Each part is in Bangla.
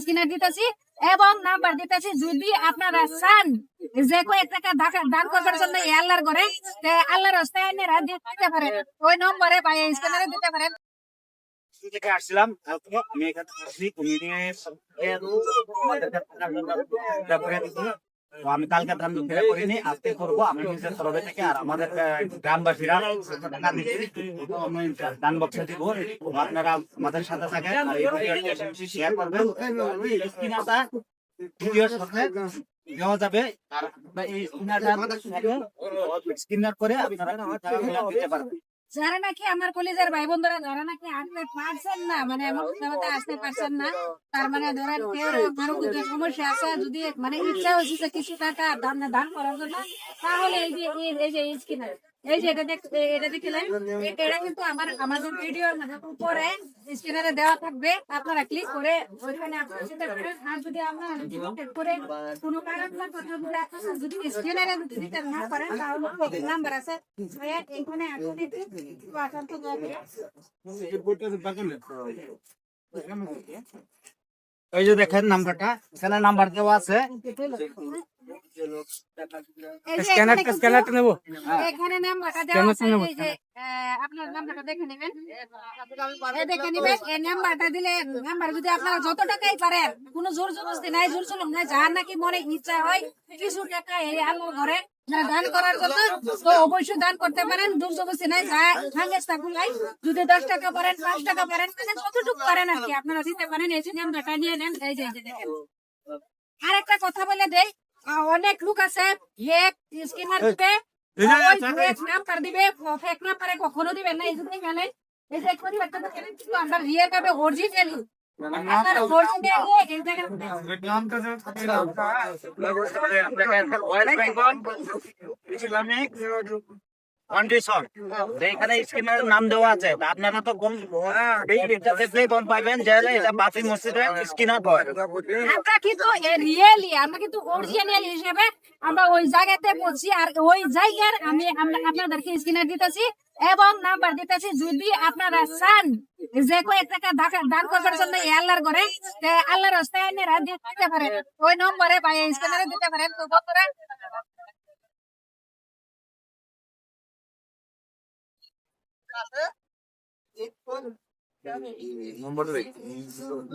স্ক্রিনে দিতেছি এবং নাম্বার দিতেছি। যদি আপনারা চান যে কয়েক টাকা দান করবার জন্য আল্লাহর ঘরে আল্লাহর রাস্তায় আপনারা দিতে পারেন, ওই নম্বরে বা স্ক্রিনে দিতে পারেন। থেকে আসছিলাম আমি এখানে আসছি আমি কালকে ধান বিক্রি করিনি, আজকে করবো আমি নিজের তরফে থেকে। আর আমাদের গ্রামবাসীরা টাকা দিচ্ছি, আমি দান বক্সে দিব। আপনারা আমাদের সাথে থাকেন, শেয়ার করবেন, ভিডিওর সাথে দেওয়া যাবে। আর এই স্ক্রিনার করে আপনারা দিতে পারবেন। যারা নাকি আমার কলেজের ভাই বোনরা যারা নাকি আসতে পারছেন না, মানে আসতে পারছেন না, তার মানে ধরেন কেউ সমস্যা আছে, যদি মানে ইচ্ছা হচ্ছে কিছু টাকা দান করার জন্য, তাহলে এই যে স্ক্রিনার, এই যে এটা দেখলেন, এটা কিন্তু আমাদের ভিডিওর উপরে স্ক্রিনারে দেওয়া থাকবে। আপনারা ক্লিক করে ওইখানে আপনারা যেতে পারেন। আর যদি আপনারা করে কোনো কারণ যদি স্ক্রিনারে দিতে না পারেন, তাহলে নাম্বার আছে এখানে এই যে দেখেন নাম্বারটা, এখানে নাম্বার দেওয়া আছে। এখানে নাম্বারটা দেওয়া আছে, এই যে আপনার নাম্বারটা দেখে নেবেন, এই নাম্বারটা দিলে, নাম্বার যদি আপনারা যত টাকাই পারেন, কোনো জোর জবরদস্তি নাই, জোর জুলুম নাই, যার নাকি মনে ইচ্ছা হয় কিছু টাকা এই আল্লাহর ঘরে দান করার জন্য, তো অবশ্যই দান করতে পারেন, জোর জবরদস্তি নাই। যদি 10 টাকা পারেন, 5 টাকা পারেন, মানে যতটুকু পারেন আর কি আপনারা দিতে পারেন। এই যে নাম্বারটা নিয়ে নেন, এই যে দেখেন। আর একটা কথা বলে দেই, অনেক লোক আছে স্ক্রিনার দিবে, নাম্বার দিবে, ফেক নাম্বারে কখনো দিবেন না। এই যে গেলে এই যে পরিবারটা দেখেন, কিন্তু আমরা রিয়েল ভাবে অরিজিনাল এখানে স্ক্রিনের নাম দেওয়া আছে। আপনারা তো দেখলেই গম পাইবেন যে এটা বাফি মসজিদের স্ক্রিনার হয়। আমরা কিন্তু রিয়েলি, আমরা কিন্তু অরিজিনাল হিসেবে আমরা ওই জায়গাতে পড়ছি। আর ওই জায়গার আমি আপনাদেরকে স্ক্রিনার দিতেছি এবং নাম্বার দিতেছি। যদি আপনারা চান যে কয়েক টাকা দান করবার জন্য আল্লাহর ঘরে আল্লাহর রাস্তায় আপনারা দিতে পারেন, ওই নম্বরে বা স্ক্রিনারে দিতে পারেন। তো বন্ধুরা,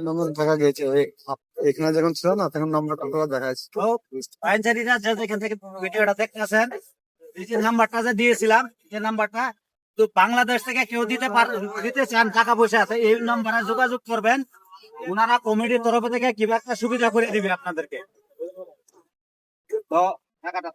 নম্বর দেখা গেছে এখানে যখন ছিল না তখন নম্বরটা দেখা যাচ্ছে। আইনজীবীরা যেখান থেকে ভিডিওটা দেখতেছেন, এই যে নাম্বারটা যে দিয়েছিলাম, যে নাম্বারটা তো বাংলাদেশ থেকে কেউ দিতে চান, টাকা পয়সা আছে, এই নাম্বারে যোগাযোগ করবেন। ওনারা কমিটির তরফ থেকে কিভাবে একটা সুবিধা করে দিবে আপনাদেরকে। তো টাকাটা